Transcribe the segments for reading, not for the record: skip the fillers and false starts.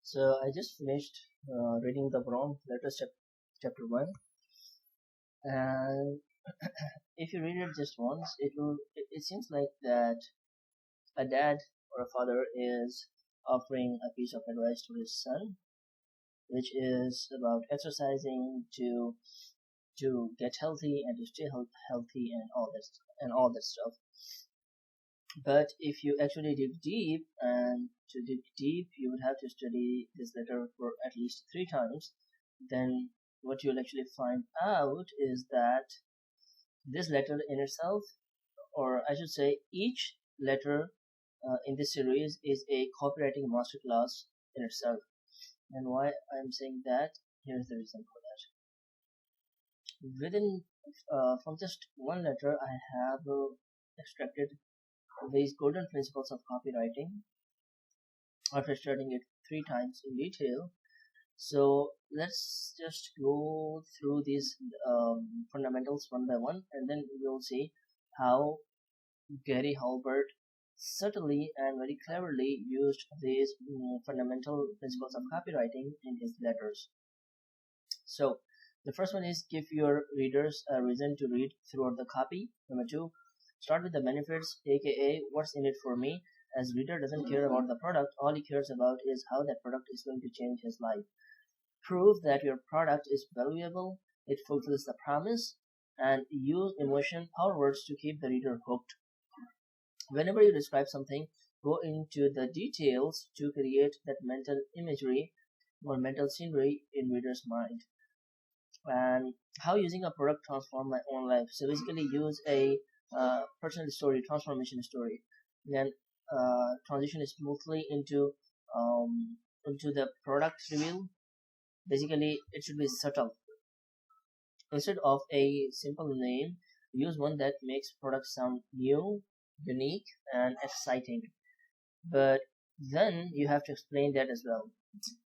So I just finished reading the Boron letters chapter 1, and if you read it just once, it seems like that a dad or a father is offering a piece of advice to his son, which is about exercising to get healthy and to stay healthy and all that stuff. But if you actually dig deep, and to dig deep, you would have to study this letter for at least 3 times. Then what you'll actually find out is that this letter in itself, or I should say each letter in this series, is a copywriting masterclass in itself. And why I'm saying that, here's the reason for that. Within from just one letter, I have extracted these golden principles of copywriting after studying it 3 times in detail. So let's just go through these fundamentals one by one, and then we'll see how Gary Halbert subtly and very cleverly used these fundamental principles of copywriting in his letters. So the first one is give your readers a reason to read throughout the copy. Number 2, start with the benefits, aka what's in it for me. As reader doesn't care about the product, all he cares about is how that product is going to change his life. Prove that your product is valuable, it fulfills the promise, and use emotion power words to keep the reader hooked. Whenever you describe something, go into the details to create that mental imagery or mental scenery in reader's mind. And how using a product transformed my own life. So basically use a personal story, transformation story. Then transition smoothly into the product reveal. Basically, it should be subtle. Instead of a simple name, use one that makes product sound new, unique, and exciting. But then you have to explain that as well.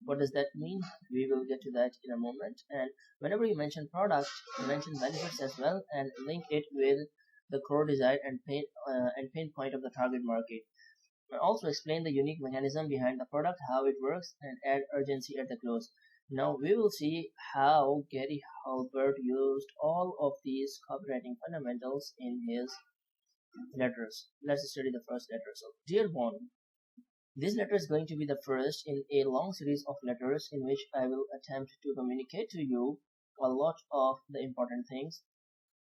What does that mean? We will get to that in a moment. And whenever you mention product, mention benefits as well, and link it with the core desire and pain point of the target market. And also explain the unique mechanism behind the product, how it works, and add urgency at the close. Now we will see how Gary Halbert used all of these copywriting fundamentals in his letters. Let's study the first letter. So, dear one, this letter is going to be the first in a long series of letters in which I will attempt to communicate to you a lot of the important things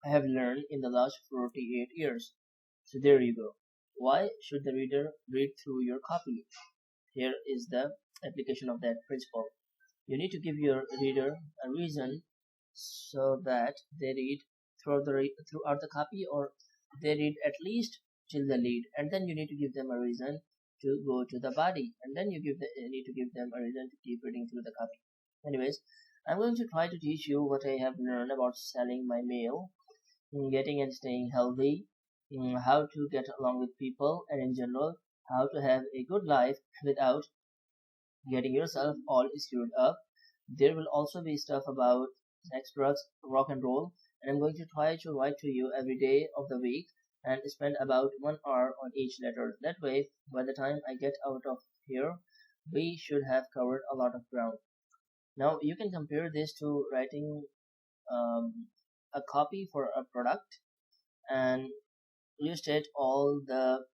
I have learned in the last 48 years. So there you go. Why should the reader read through your copy? Here is the application of that principle. You need to give your reader a reason so that they read throughout the copy, or they read at least till the lead, and then you need to give them a reason to go to the body, and then you need to give them a reason to keep reading through the copy. Anyways, I'm going to try to teach you what I have learned about selling my mail, getting and staying healthy, how to get along with people, and in general, how to have a good life without getting yourself all screwed up. There will also be stuff about sex, drugs, rock and roll, and I'm going to try to write to you every day of the week and spend about 1 hour on each letter. That way, by the time I get out of here, we should have covered a lot of ground. Now, you can compare this to writing a copy for a product, and you state all the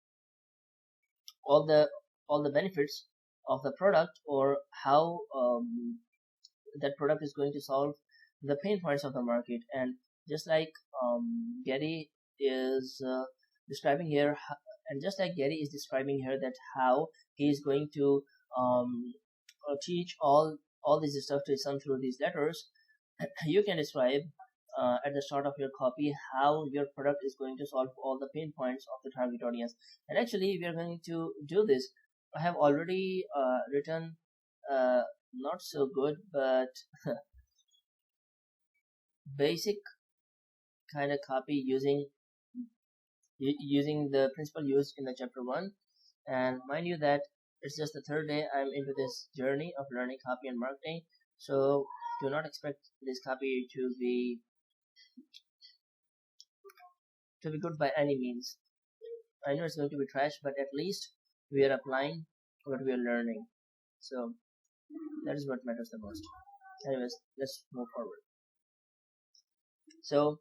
benefits of the product, or how that product is going to solve the pain points of the market. And just like Gary is describing here, that how he is going to teach all this stuff to his son through these letters, you can describe at the start of your copy how your product is going to solve all the pain points of the target audience. And actually, we are going to do this. I have already written not so good, but basic kind of copy using the principle used in the chapter 1. And mind you that it's just the 3rd day I'm into this journey of learning copy and marketing, so do not expect this copy to be good by any means. I know it's going to be trash, but at least we are applying what we are learning. So That is what matters the most. Anyways, let's move forward. So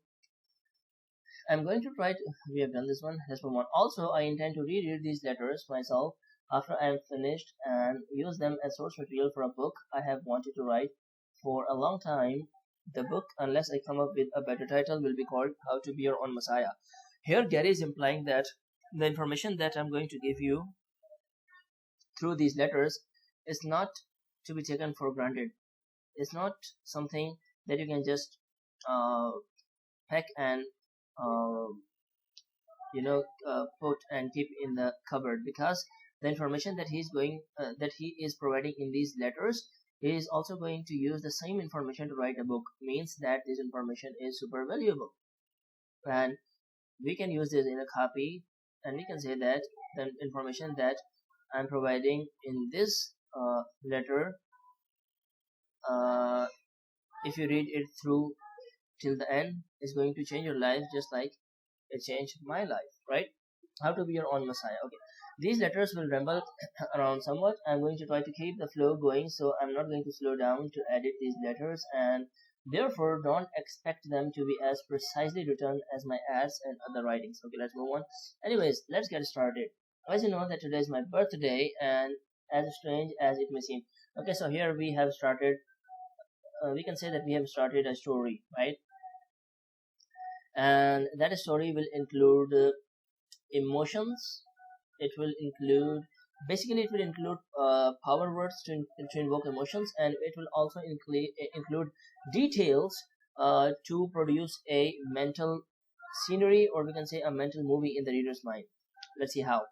I'm going to try to, we have done this one, let's move on. Also, I intend to reread these letters myself after I am finished and use them as source material for a book I have wanted to write for a long time. The book, unless I come up with a better title, will be called How to Be Your Own Messiah. Here Gary is implying that the information that I'm going to give you through these letters is not to be taken for granted. It's not something that you can just pack and uh, put and keep in the cupboard, because the information that he is providing in these letters, he is also going to use the same information to write a book. Means that this information is super valuable, and we can use this in a copy, and we can say that the information that I'm providing in this letter, uh, if you read it through till the end, is going to change your life just like it changed my life, right? How to be your own messiah. Okay, these letters will ramble around somewhat. I'm going to try to keep the flow going, so I'm not going to slow down to edit these letters, and therefore don't expect them to be as precisely written as my ads and other writings. Okay, let's move on. Anyways, let's get started. As you know that today is my birthday, and as strange as it may seem, okay, so here we have started, we can say that we have started a story, right? And that story will include emotions. It will include, basically it will include power words to invoke emotions, and it will also include details to produce a mental scenery, or we can say a mental movie in the reader's mind. Let's see how.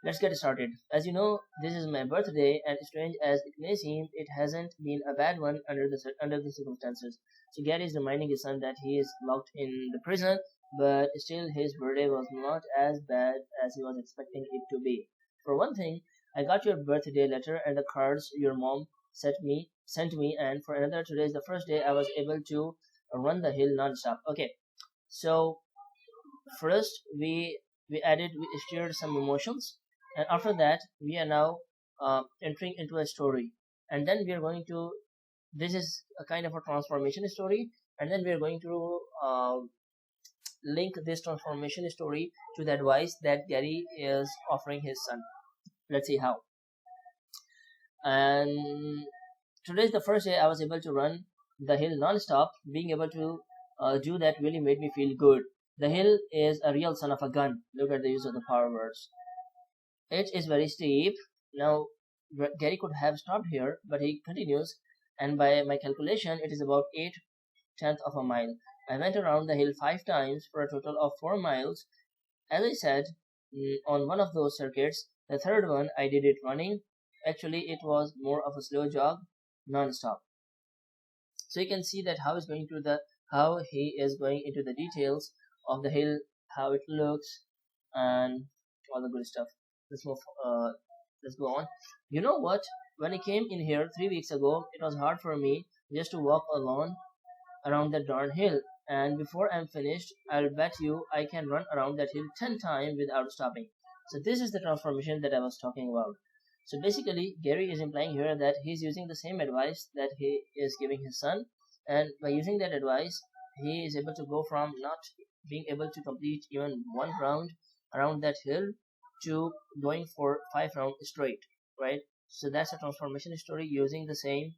Let's get started. As you know, this is my birthday, and strange as it may seem, it hasn't been a bad one under the circumstances. So Gary is reminding his son that he is locked in the prison, but still his birthday was not as bad as he was expecting it to be. For one thing, I got your birthday letter and the cards your mom sent me, and for another, today is the first day I was able to run the hill non-stop. Okay, so first we shared some emotions, and after that we are now entering into a story, and then we are going to, this is a kind of a transformation story, and then we are going to link this transformation story to the advice that Gary is offering his son. Let's see how. And today is the first day I was able to run the hill non-stop. Being able to do that really made me feel good. The hill is a real son of a gun. Look at the use of the power words. It is very steep. Now, Gary could have stopped here, but he continues, and by my calculation, it is about 8/10 of a mile. I went around the hill 5 times for a total of 4 miles. As I said, on one of those circuits, the third one, I did it running. Actually, it was more of a slow jog, non-stop. So you can see that how he is going into the details of the hill, how it looks, and all the good stuff. Let's go on. You know what? When I came in here 3 weeks ago, it was hard for me just to walk alone around that darn hill. And before I'm finished, I'll bet you I can run around that hill 10 times without stopping. So this is the transformation that I was talking about. So basically, Gary is implying here that he's using the same advice that he is giving his son, and by using that advice, he is able to go from not being able to complete even one round around that hill to going for 5 rounds straight, right? So that's a transformation story using the same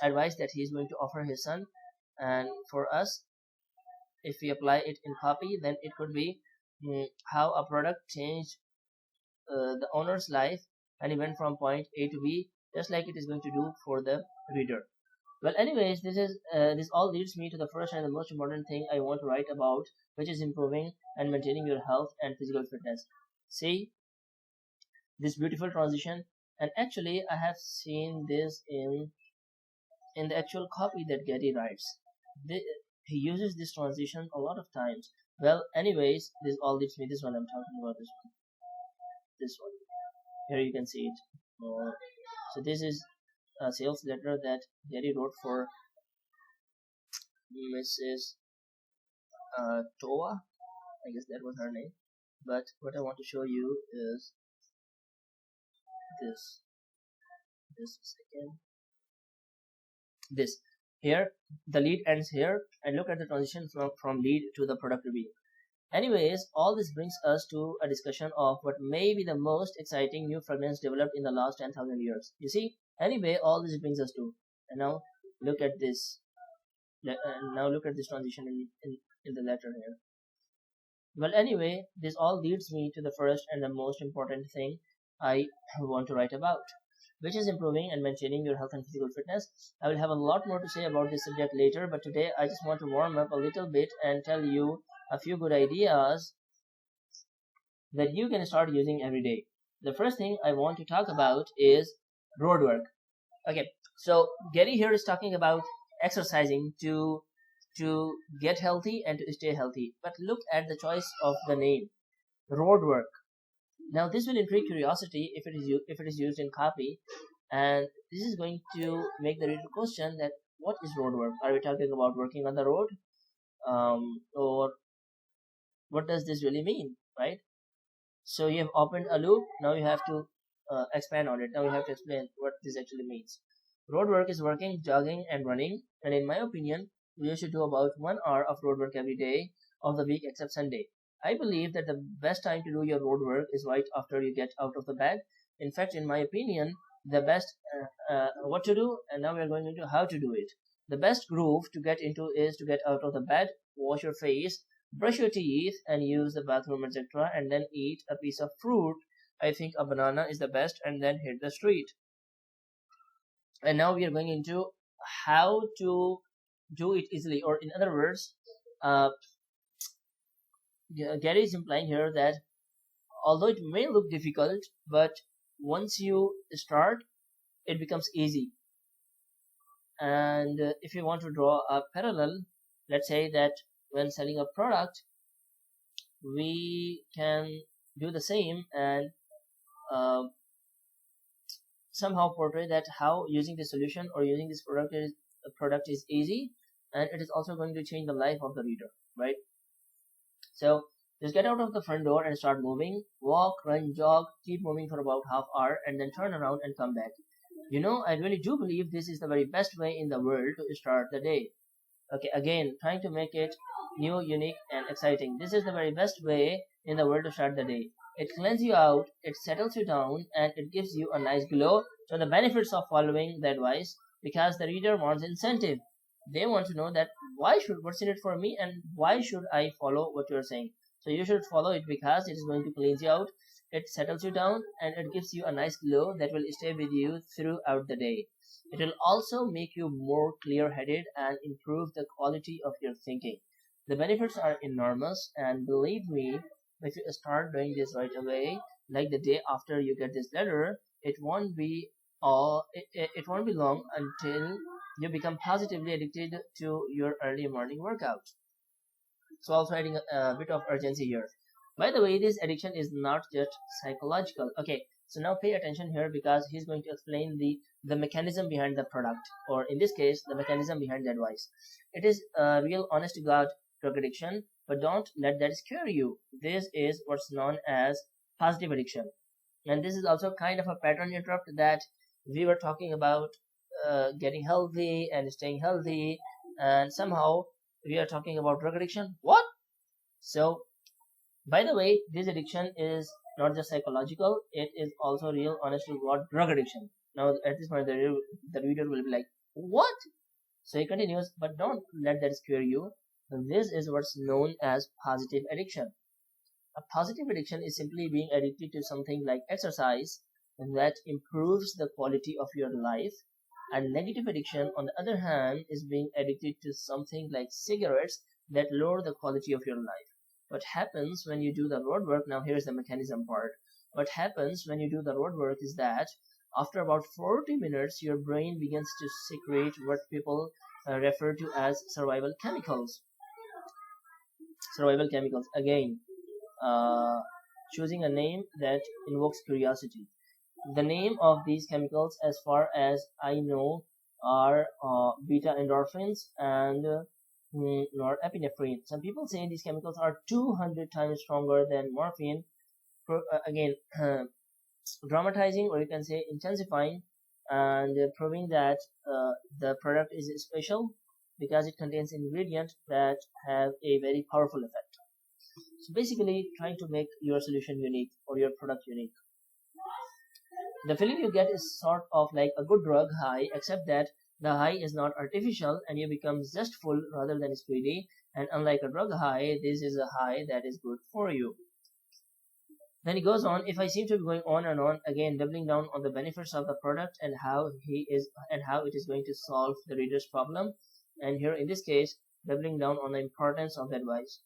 advice that he's going to offer his son. And for us, if we apply it in copy, then it could be how a product changed the owner's life, and he went from point A to B, just like it is going to do for the reader. Well, anyways, this all leads me to the first and the most important thing I want to write about, which is improving and maintaining your health and physical fitness. See this beautiful transition, and actually I have seen this in the actual copy that Gary writes. He uses this transition a lot of times. Well, anyways, this all leads me, this one I'm talking about, this one. Here you can see it. So this is a sales letter that Gary wrote for Mrs. Toa. I guess that was her name. But what I want to show you is this. Just a second. This here, the lead ends here, and look at the transition from lead to the product review. Anyways, all this brings us to a discussion of what may be the most exciting new fragrance developed in the last 10,000 years. You see, anyway, all this brings us to, and now look at this. Now look at this transition in the letter here. Well, anyway, this all leads me to the first and the most important thing I want to write about, which is improving and maintaining your health and physical fitness. I will have a lot more to say about this subject later, but today I just want to warm up a little bit and tell you a few good ideas that you can start using every day. The first thing I want to talk about is road work. Okay, so Gary here is talking about exercising to get healthy and to stay healthy. But look at the choice of the name, road work. Now this will intrigue curiosity if it is used in copy, and this is going to make the reader question that what is road work? Are we talking about working on the road, or what does this really mean, right? So you have opened a loop. Now you have to expand on it. Now you have to explain what this actually means. Road work is working, jogging, and running, and in my opinion, you should do about 1 hour of road work every day of the week except Sunday. I believe that the best time to do your road work is right after you get out of the bed. In fact, in my opinion, the best what to do, and now we are going into how to do it. The best groove to get into is to get out of the bed, wash your face, brush your teeth, and use the bathroom, etc., and then eat a piece of fruit. I think a banana is the best, and then hit the street. And now we are going into how to do it easily, or in other words, Gary is implying here that although it may look difficult, but once you start, it becomes easy. And if you want to draw a parallel, let's say that when selling a product, we can do the same and somehow portray that how using this solution or using this product is easy, and it is also going to change the life of the reader, right? So just get out of the front door and start moving. Walk, run, jog, keep moving for about half hour, and then turn around and come back. You know, I really do believe this is the very best way in the world to start the day. Okay, again, trying to make it new, unique, and exciting. This is the very best way in the world to start the day. It cleanses you out, it settles you down, and it gives you a nice glow. So the benefits of following the advice, because the reader wants incentive. They want to know that what's in it for me, and why should I follow what you're saying. So you should follow it because it is going to cleanse you out, it settles you down, and it gives you a nice glow that will stay with you throughout the day. It will also make you more clear-headed and improve the quality of your thinking. The benefits are enormous, and believe me, if you start doing this right away, like the day after you get this letter, it won't be long until you become positively addicted to your early morning workout. So also adding a bit of urgency here. By the way, this addiction is not just psychological. Okay, so now pay attention here because he's going to explain the mechanism behind the product, or in this case, the mechanism behind the advice. It is a real honest to God drug addiction, but don't let that scare you. This is what's known as positive addiction. And this is also kind of a pattern interrupt that we were talking about getting healthy and staying healthy, and somehow we are talking about drug addiction. What? So, by the way, this addiction is not just psychological, it is also real, honest to God drug addiction. Now, at this point, the reader will be like, what? So he continues, but don't let that scare you. This is what's known as positive addiction. A positive addiction is simply being addicted to something like exercise that improves the quality of your life. And negative addiction, on the other hand, is being addicted to something like cigarettes that lower the quality of your life. What happens when you do the road work, now here's the mechanism part. What happens when you do the road work is that after about 40 minutes, your brain begins to secrete what people refer to as survival chemicals. Survival chemicals, again, choosing a name that invokes curiosity. The name of these chemicals, as far as I know, are beta endorphins and norepinephrine. Some people say these chemicals are 200 times stronger than morphine. Again, dramatizing, or you can say intensifying and proving that the product is special because it contains ingredients that have a very powerful effect. So basically trying to make your solution unique or your product unique. The feeling you get is sort of like a good drug high, except that the high is not artificial and you become zestful rather than speedy. And unlike a drug high, this is a high that is good for you. Then he goes on, if I seem to be going on and on, again doubling down on the benefits of the product and how it is going to solve the reader's problem. And here in this case, doubling down on the importance of the advice.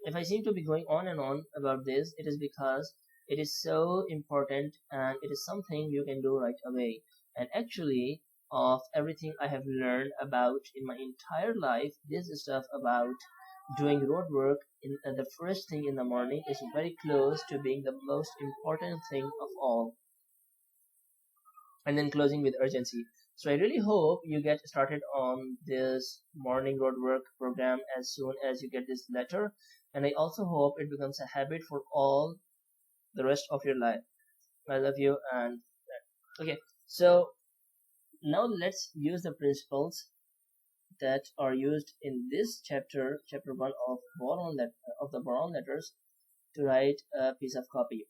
If I seem to be going on and on about this, it is because it is so important and it is something you can do right away. And actually, of everything I have learned about in my entire life, this stuff about doing road work the first thing in the morning is very close to being the most important thing of all. And then closing with urgency. So I really hope you get started on this morning road work program as soon as you get this letter. And I also hope it becomes a habit for all the rest of your life. I love you. And okay, so now let's use the principles that are used in this chapter 1 of the boron letters to write a piece of copy.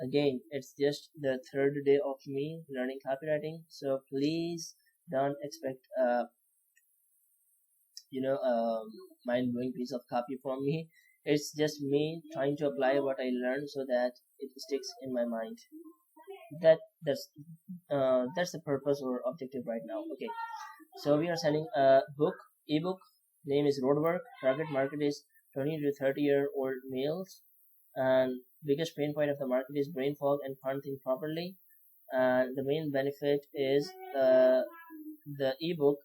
Again, it's just the third day of me learning copywriting, so please don't expect mind-blowing piece of copy from me. It's just me trying to apply what I learned so that it sticks in my mind. That's the purpose or objective right now. Okay, so we are selling a ebook. Name is Roadwork. Target market is 20 to 30-year-old males, and biggest pain point of the market is brain fog and can't think properly. The main benefit is the ebook.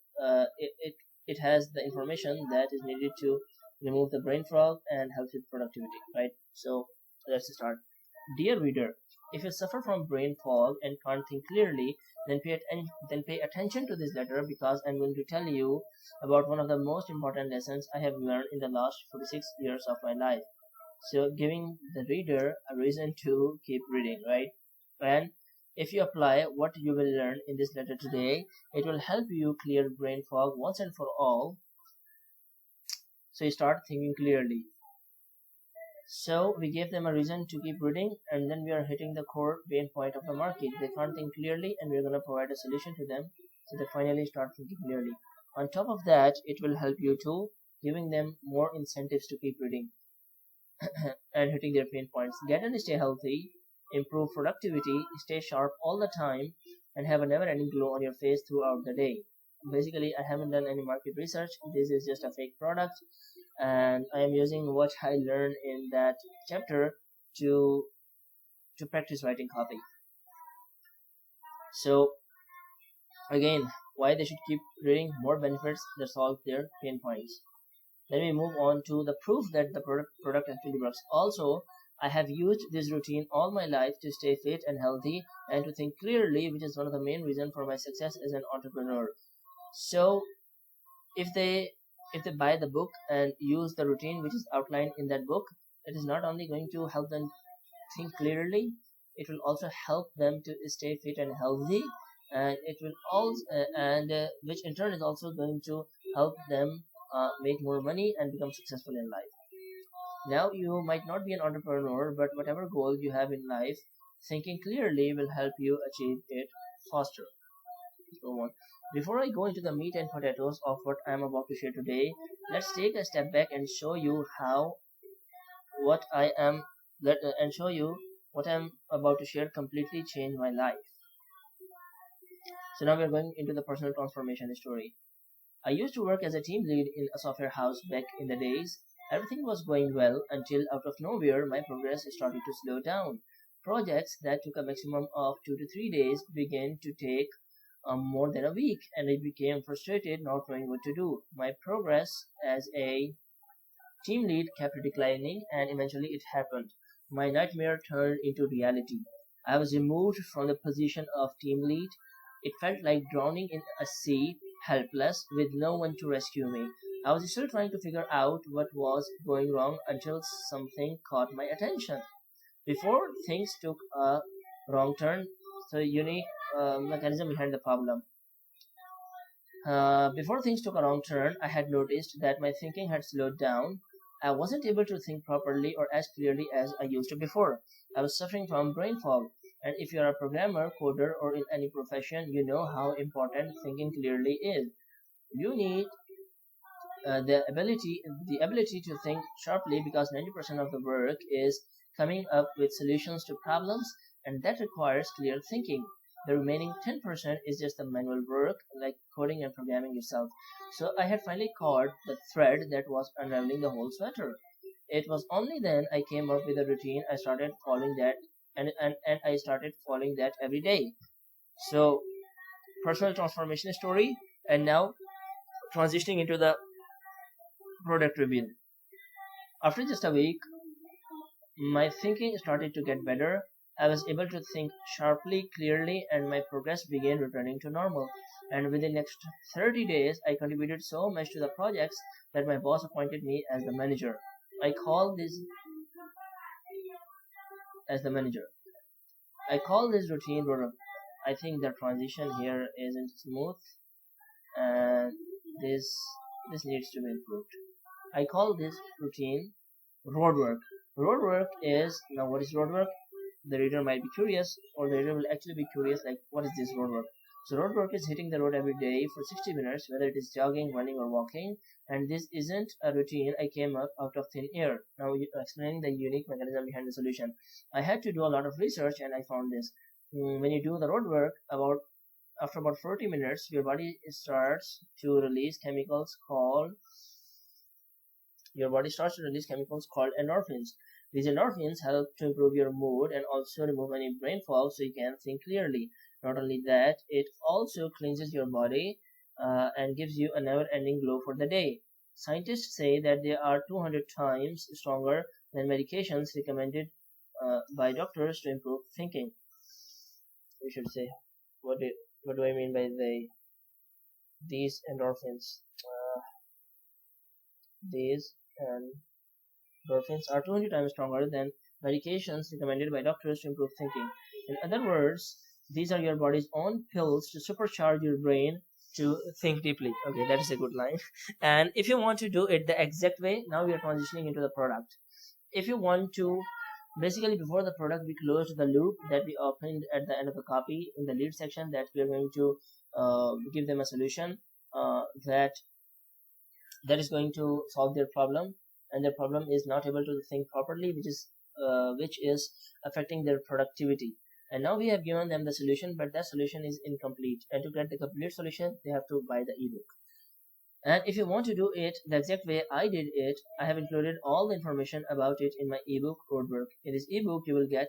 It has the information that is needed to remove the brain fog and help with productivity, right? So let's start. Dear reader, if you suffer from brain fog and can't think clearly, then pay attention to this letter, because I'm going to tell you about one of the most important lessons I have learned in the last 46 years of my life. So giving the reader a reason to keep reading, right? And if you apply what you will learn in this letter today, it will help you clear brain fog once and for all. So you start thinking clearly. So we gave them a reason to keep reading, and then we are hitting the core pain point of the market. They can't think clearly, and we're going to provide a solution to them so they finally start thinking clearly. On top of that, it will help you too, giving them more incentives to keep reading and hitting their pain points. Get and stay healthy, improve productivity, stay sharp all the time, and have a never-ending glow on your face throughout the day. Basically, I haven't done any market research. This is just a fake product, and I am using what I learned in that chapter to practice writing copy. So again, why they should keep reading? More benefits that solve their pain points. Then we move on to the proof that the product actually works. Also, I have used this routine all my life to stay fit and healthy and to think clearly, which is one of the main reasons for my success as an entrepreneur. So if they buy the book and use the routine which is outlined in that book, it is not only going to help them think clearly, it will also help them to stay fit and healthy, and it will also which in turn is also going to help them make more money and become successful in life. Now you might not be an entrepreneur, but whatever goal you have in life, thinking clearly will help you achieve it faster. So before I go into the meat and potatoes of what I am about to share today, let's take a step back and show you what I am about to share completely changed my life. So now we are going into the personal transformation story. I used to work as a team lead in a software house back in the days. Everything was going well until out of nowhere my progress started to slow down. Projects that took a maximum of 2 to 3 days began to take more than a week, and I became frustrated not knowing what to do. My progress as a team lead kept declining, and eventually it happened. My nightmare turned into reality. I was removed from the position of team lead. It felt like drowning in a sea, helpless, with no one to rescue me. I was still trying to figure out what was going wrong until something caught my attention. Before things took a wrong turn, so mechanism behind the problem. Before things took a wrong turn, I had noticed that my thinking had slowed down. I wasn't able to think properly or as clearly as I used to before. I was suffering from brain fog. And if you're a programmer, coder, or in any profession, you know how important thinking clearly is. You need the ability to think sharply, because 90% of the work is coming up with solutions to problems, and that requires clear thinking. The remaining 10% is just the manual work, like coding and programming itself. So I had finally caught the thread that was unraveling the whole sweater. It was only then I came up with a routine. I started following that, and I started following that every day. So, personal transformation story, and now transitioning into the product review. After just a week, my thinking started to get better. I was able to think sharply, clearly, and my progress began returning to normal. And within the next 30 days, I contributed so much to the projects that my boss appointed me as the manager. I call this as the manager. I call this routine rhythm. I think the transition here isn't smooth, and this this needs to be improved. I call this routine road work. Road work is, now what is road work? The reader might be curious, or the reader will actually be curious, like, what is this road work? So road work is hitting the road every day for 60 minutes, whether it is jogging, running, or walking. And this isn't a routine I came up out of thin air. Now, explaining the unique mechanism behind the solution. I had to do a lot of research, and I found this. When you do the road work, after about 40 minutes, your body starts to release chemicals called endorphins. These endorphins help to improve your mood and also remove any brain fog so you can think clearly. Not only that, it also cleanses your body and gives you a never-ending glow for the day. Scientists say that they are 200 times stronger than medications recommended by doctors to improve thinking. We should say, what do I mean by these endorphins? These endorphins are 200 times stronger than medications recommended by doctors to improve thinking. In other words, these are your body's own pills to supercharge your brain to think deeply. Okay, that is a good line. And if you want to do it the exact way, now we are transitioning into the product. If you want to, basically before the product, we closed the loop that we opened at the end of the copy in the lead section, that we are going to give them a solution that is going to solve their problem, and their problem is not able to think properly, which is affecting their productivity. And now we have given them the solution, but that solution is incomplete, and to get the complete solution they have to buy the ebook. And if you want to do it the exact way I did it, I have included all the information about it in my ebook Roadwork. In this ebook you will get,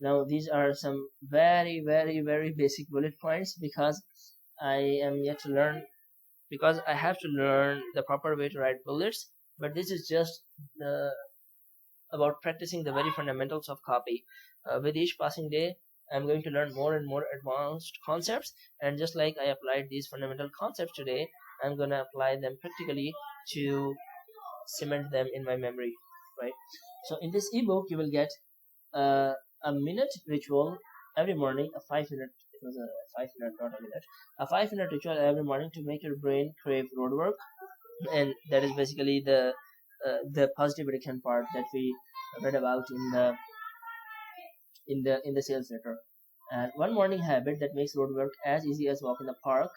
now these are some very very very basic bullet points, because I am yet to learn, because I have to learn the proper way to write bullets. But this is just about practicing the very fundamentals of copy. With each passing day, I'm going to learn more and more advanced concepts, and just like I applied these fundamental concepts today, I'm going to apply them practically to cement them in my memory, right? So in this ebook, you will get a minute ritual every morning, a 5 minute, it was a 5 minute, not a minute, a 5 minute ritual every morning to make your brain crave road work. And that is basically the positive addiction part that we read about in the sales letter. And one morning habit that makes road work as easy as walk in the park,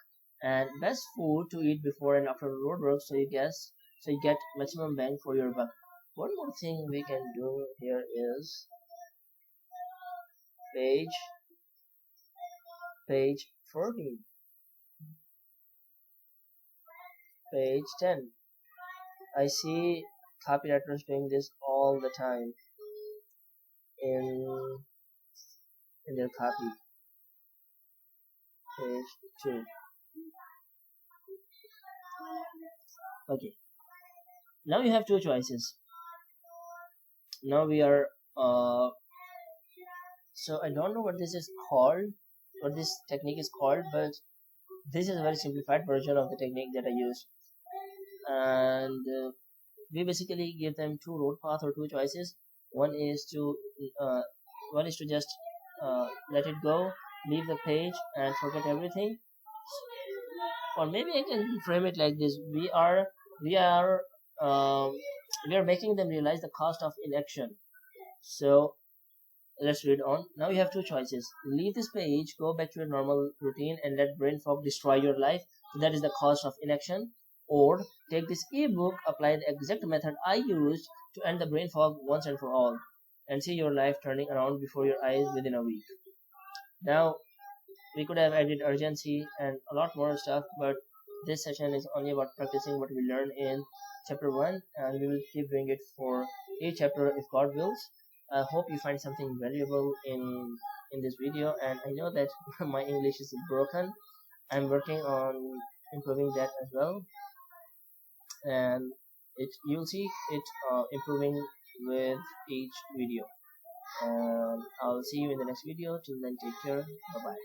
and best food to eat before and after road work, so you get maximum bang for your buck. One more thing we can do here is page 14, page 10. I see copywriters doing this all the time in their copy. Page 2. Okay, now you have two choices. Now we are so I don't know what this is called, what this technique is called, but this is a very simplified version of the technique that I used. And we basically give them two road paths or two choices. One is to just let it go. leave the page and forget everything. Or maybe I can frame it like this: we are um, we are making them realize the cost of inaction. So let's read on. Now you have two choices: leave this page, go back to your normal routine, and let brain fog destroy your life. So that is the cost of inaction. Or take this ebook, apply the exact method I used to end the brain fog once and for all, and see your life turning around before your eyes within a week. Now we could have added urgency and a lot more stuff, but this session is only about practicing what we learned in chapter 1, and we will keep doing it for each chapter if God wills. I hope you find something valuable in this video, and I know that my English is broken. I'm working on improving that as well, and you'll see it improving with each video. And I'll see you in the next video. Till then, take care. Bye bye.